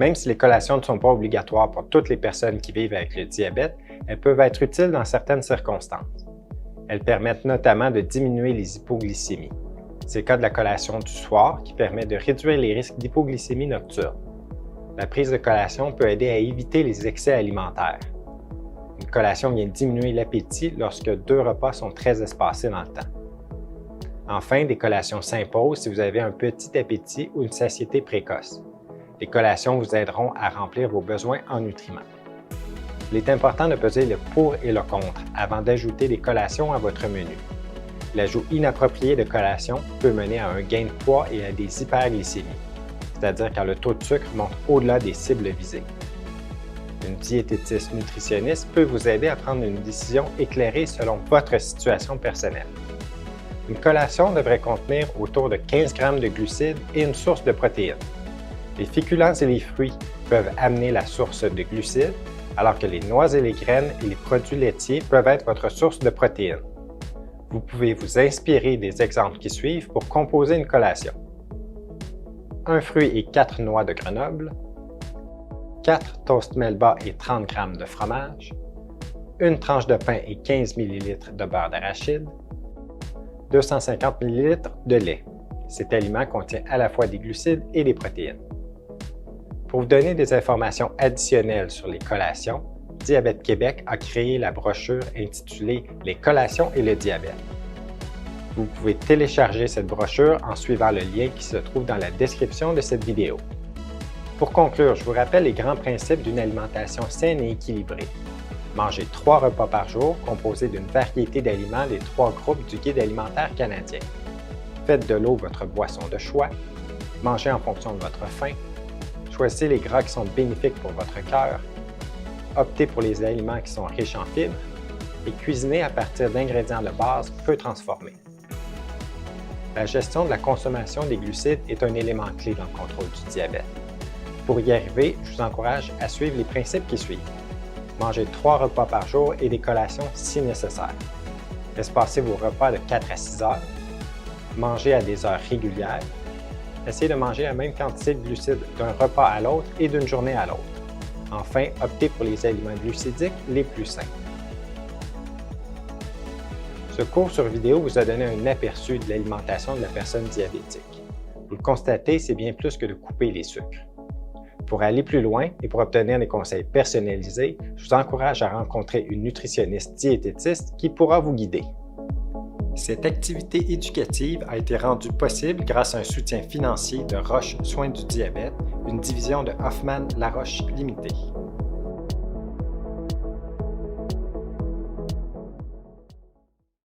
Même si les collations ne sont pas obligatoires pour toutes les personnes qui vivent avec le diabète, elles peuvent être utiles dans certaines circonstances. Elles permettent notamment de diminuer les hypoglycémies. C'est le cas de la collation du soir qui permet de réduire les risques d'hypoglycémie nocturne. La prise de collation peut aider à éviter les excès alimentaires. Une collation vient diminuer l'appétit lorsque 2 repas sont très espacés dans le temps. Enfin, des collations s'imposent si vous avez un petit appétit ou une satiété précoce. Les collations vous aideront à remplir vos besoins en nutriments. Il est important de peser le pour et le contre avant d'ajouter des collations à votre menu. L'ajout inapproprié de collations peut mener à un gain de poids et à des hyperglycémies, c'est-à-dire quand le taux de sucre monte au-delà des cibles visées. Une diététiste nutritionniste peut vous aider à prendre une décision éclairée selon votre situation personnelle. Une collation devrait contenir autour de 15 g de glucides et une source de protéines. Les féculents et les fruits peuvent amener la source de glucides, alors que les noix et les graines et les produits laitiers peuvent être votre source de protéines. Vous pouvez vous inspirer des exemples qui suivent pour composer une collation. 1 fruit et 4 noix de Grenoble, 4 toasts Melba et 30 g de fromage, une tranche de pain et 15 ml de beurre d'arachide, 250 ml de lait. Cet aliment contient à la fois des glucides et des protéines. Pour vous donner des informations additionnelles sur les collations, Diabète Québec a créé la brochure intitulée « Les collations et le diabète ». Vous pouvez télécharger cette brochure en suivant le lien qui se trouve dans la description de cette vidéo. Pour conclure, je vous rappelle les grands principes d'une alimentation saine et équilibrée. Mangez 3 repas par jour composés d'une variété d'aliments des 3 groupes du Guide alimentaire canadien. Faites de l'eau votre boisson de choix. Mangez en fonction de votre faim. Choisissez les gras qui sont bénéfiques pour votre cœur. Optez pour les aliments qui sont riches en fibres. Et cuisinez à partir d'ingrédients de base peu transformés. La gestion de la consommation des glucides est un élément clé dans le contrôle du diabète. Pour y arriver, je vous encourage à suivre les principes qui suivent. Mangez 3 repas par jour et des collations si nécessaire. Espacez vos repas de 4 à 6 heures. Mangez à des heures régulières. Essayez de manger la même quantité de glucides d'un repas à l'autre et d'une journée à l'autre. Enfin, optez pour les aliments glucidiques les plus sains. Ce cours sur vidéo vous a donné un aperçu de l'alimentation de la personne diabétique. Vous le constatez, c'est bien plus que de couper les sucres. Pour aller plus loin et pour obtenir des conseils personnalisés, je vous encourage à rencontrer une nutritionniste diététiste qui pourra vous guider. Cette activité éducative a été rendue possible grâce à un soutien financier de Roche Soins du diabète, une division de Hoffmann-La Roche Limitée.